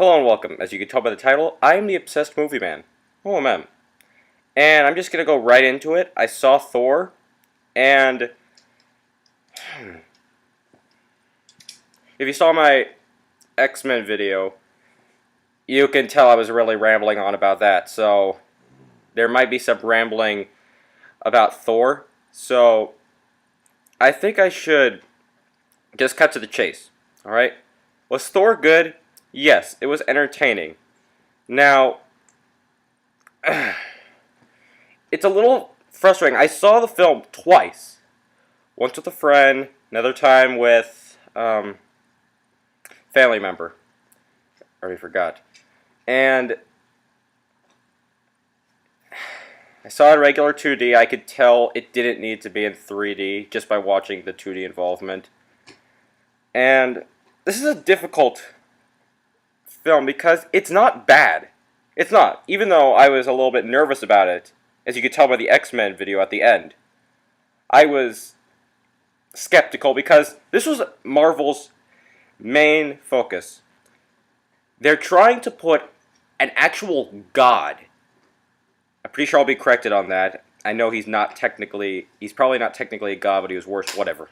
Hello and welcome. As you can tell by the title, I am the Obsessed Movie Man, O.M.M. And I'm just going to go right into it. I saw Thor, and if you saw my X-Men video, you can tell I was really rambling on about that. So there might be some rambling about Thor. So I think I should just cut to the chase. Alright? Was Thor good? Yes, it was entertaining. Now, it's a little frustrating. I saw the film twice. Once with a friend, another time with family member. I already forgot. And I saw it in regular 2D. I could tell it didn't need to be in 3D just by watching the 2D involvement. And this is a difficult film because it's not bad. It's not. Even though I was a little bit nervous about it, as you could tell by the X-Men video at the end, I was skeptical because this was Marvel's main focus. They're trying to put an actual god. I'm pretty sure I'll be corrected on that. I know he's probably not technically a god, but he was worse, whatever.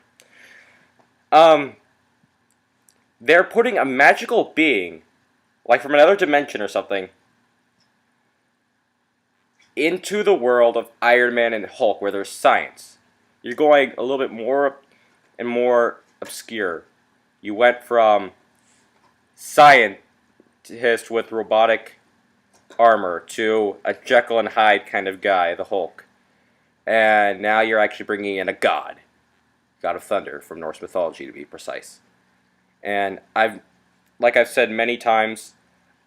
They're putting a magical being, like from another dimension or something, into the world of Iron Man and Hulk, where there's science. You're going a little bit more and more obscure. You went from scientist with robotic armor to a Jekyll and Hyde kind of guy, the Hulk. And now you're actually bringing in a god. God of Thunder, from Norse mythology to be precise. And like I've said many times,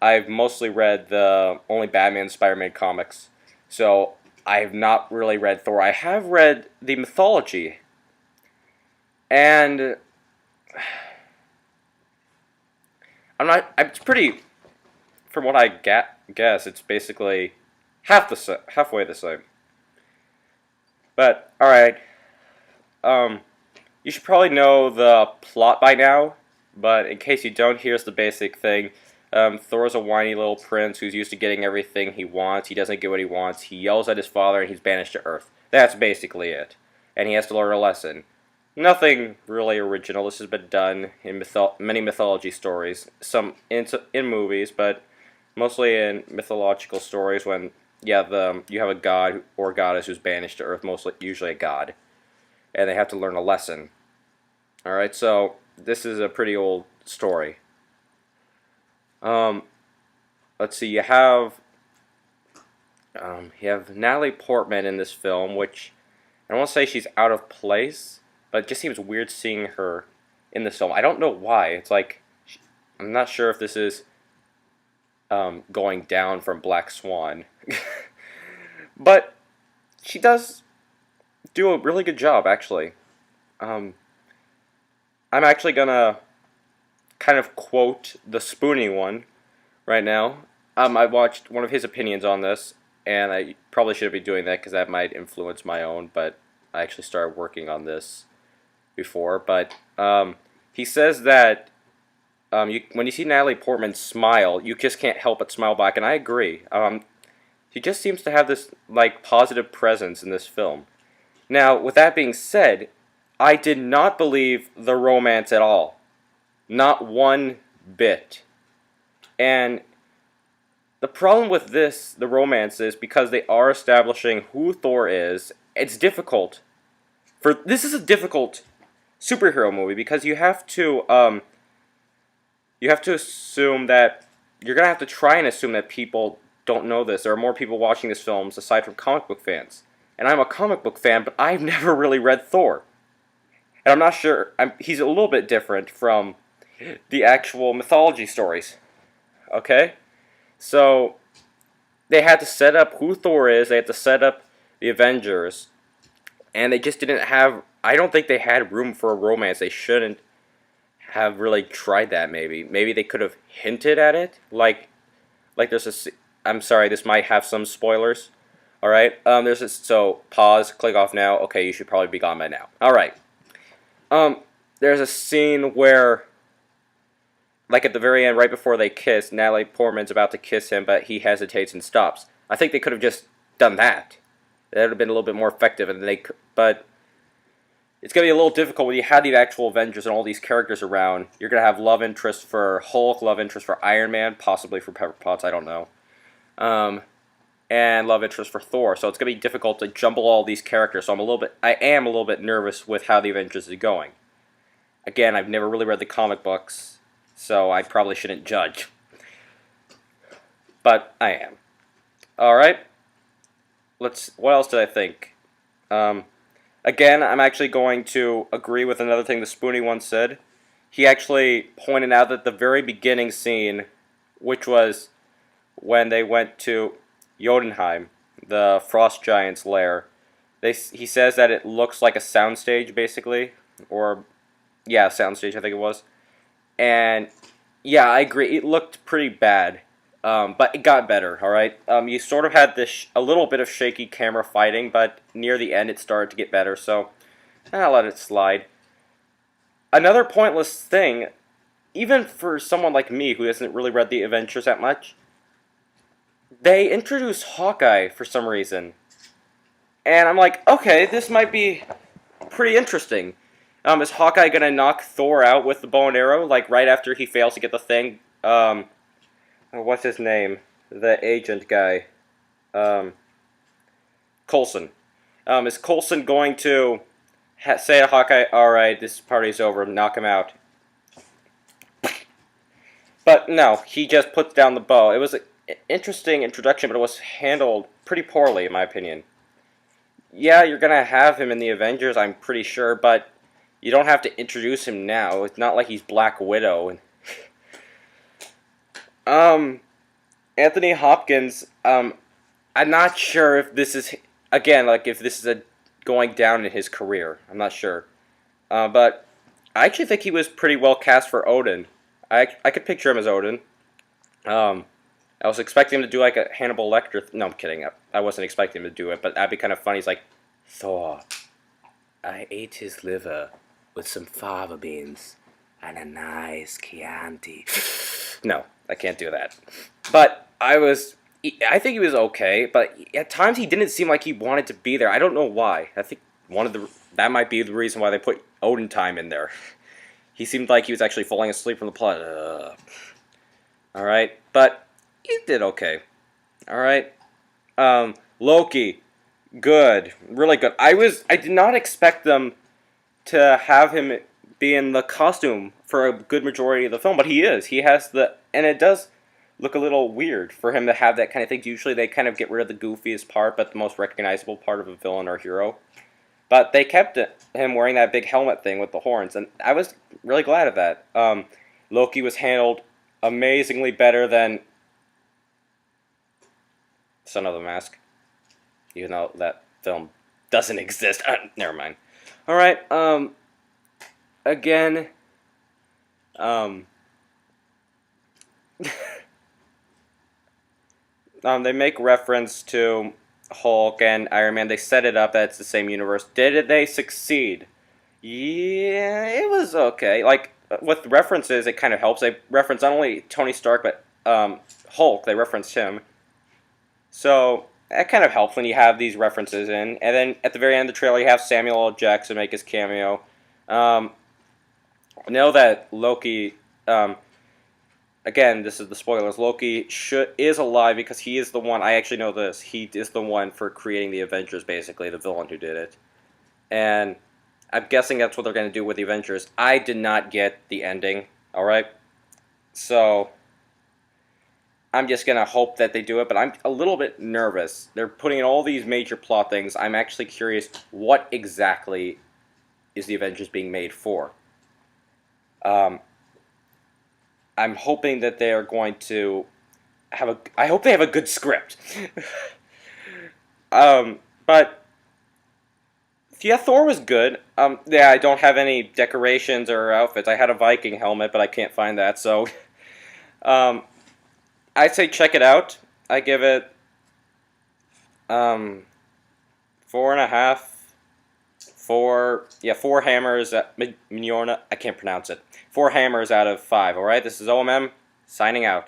I've mostly read the only Batman Spider-Man comics. So I have not really read Thor. I have read the mythology. And it's pretty, from what I guess, it's basically halfway the same. But, alright. You should probably know the plot by now. But in case you don't, here's the basic thing. Thor's a whiny little prince who's used to getting everything he wants. He doesn't get what he wants. He yells at his father and he's banished to Earth. That's basically it. And he has to learn a lesson. Nothing really original. This has been done in many mythology stories. Some in movies, but mostly in mythological stories when, you have a god or goddess who's banished to Earth, usually a god. And they have to learn a lesson. Alright, so this is a pretty old story. Let's see, you have Natalie Portman in this film, which I don't want to say she's out of place, but it just seems weird seeing her in this film. I don't know why. It's like, I'm not sure if this is going down from Black Swan. But she does do a really good job, actually. I'm actually gonna kind of quote the Spoonie one right now. I watched one of his opinions on this, and I probably shouldn't be doing that because that might influence my own, but I actually started working on this before. But he says that when you see Natalie Portman smile, you just can't help but smile back, and I agree. She just seems to have this like positive presence in this film. Now, with that being said, I did not believe the romance at all. Not one bit. And the problem with the romance, is because they are establishing who Thor is, it's difficult. This is a difficult superhero movie because you have to assume that, you're going to have to try and assume that people don't know this. There are more people watching these films aside from comic book fans. And I'm a comic book fan, but I've never really read Thor. And I'm not sure, he's a little bit different from the actual mythology stories. Okay? So, they had to set up who Thor is, they had to set up the Avengers, and they just didn't have, I don't think they had room for a romance. They shouldn't have really tried that, maybe. Maybe they could have hinted at it, like there's I'm sorry, this might have some spoilers. Alright, so pause, click off now. Okay, you should probably be gone by now. Alright. There's a scene where like at the very end, right before they kiss, Natalie Portman's about to kiss him, but he hesitates and stops. I think they could have just done that. That would have been a little bit more effective, but it's going to be a little difficult when you have the actual Avengers and all these characters around. You're going to have love interest for Hulk, love interest for Iron Man, possibly for Pepper Potts, I don't know. And love interest for Thor. So it's going to be difficult to jumble all these characters. So I am a little bit nervous with how the Avengers is going. Again, I've never really read the comic books, so I probably shouldn't judge. But I am. Alright. What else did I think? Again, I'm actually going to agree with another thing the Spoonie once said. He actually pointed out that the very beginning scene, which was when they went to Jotunheim, the frost giant's lair, he says that it looks like a soundstage, basically. Or, yeah, soundstage, I think it was. And, yeah, I agree. It looked pretty bad. But it got better, alright? You sort of had a little bit of shaky camera fighting, but near the end it started to get better, so I'll let it slide. Another pointless thing, even for someone like me who hasn't really read the Avengers that much, they introduced Hawkeye for some reason. And I'm like, okay, this might be pretty interesting. Is Hawkeye gonna knock Thor out with the bow and arrow, like right after he fails to get the thing? What's his name? The agent guy. Coulson. Is Coulson going to say to Hawkeye, alright, this party's over, knock him out? But no, he just puts down the bow. It was an interesting introduction, but it was handled pretty poorly, in my opinion. Yeah, you're going to have him in the Avengers, I'm pretty sure, but you don't have to introduce him now. It's not like he's Black Widow. Anthony Hopkins, I'm not sure if this is, again, like if this is going down in his career. I'm not sure. But I actually think he was pretty well cast for Odin. I could picture him as Odin. I was expecting him to do like a Hannibal Lecter. No, I'm kidding. I wasn't expecting him to do it, but that'd be kind of funny. He's like, Thor, I ate his liver with some fava beans and a nice Chianti. No, I can't do that. But I think he was okay, but at times he didn't seem like he wanted to be there. I don't know why. I think that might be the reason why they put Odin time in there. He seemed like he was actually falling asleep from the plot. Alright, but he did okay. Alright. Loki, good. Really good. I did not expect them to have him be in the costume for a good majority of the film, but he is. He has and it does look a little weird for him to have that kind of thing. Usually they kind of get rid of the goofiest part, but the most recognizable part of a villain or hero. But they kept him wearing that big helmet thing with the horns, and I was really glad of that. Loki was handled amazingly better than Son of the Mask, even though that film doesn't exist. Never mind. Alright, again, they make reference to Hulk and Iron Man. They set it up that it's the same universe. Did they succeed? Yeah, it was okay. Like, with references, it kind of helps. They reference not only Tony Stark, but Hulk. They reference him. So, that kind of helps when you have these references in. And then, at the very end of the trailer, you have Samuel L. Jackson make his cameo. I know that Loki... again, this is the spoilers. Loki is alive because he is the one. I actually know this. He is the one for creating the Avengers, basically, the villain who did it. And I'm guessing that's what they're going to do with the Avengers. I did not get the ending, alright? So, I'm just going to hope that they do it, but I'm a little bit nervous. They're putting in all these major plot things. I'm actually curious what exactly is the Avengers being made for. I'm hoping that they are going to I hope they have a good script. But yeah, Thor was good. Yeah, I don't have any decorations or outfits. I had a Viking helmet, but I can't find that. So, I'd say check it out. I give it 4.5, Four hammers. Mjorna. I can't pronounce it. 4 hammers out of 5. All right. This is O.M.M. signing out.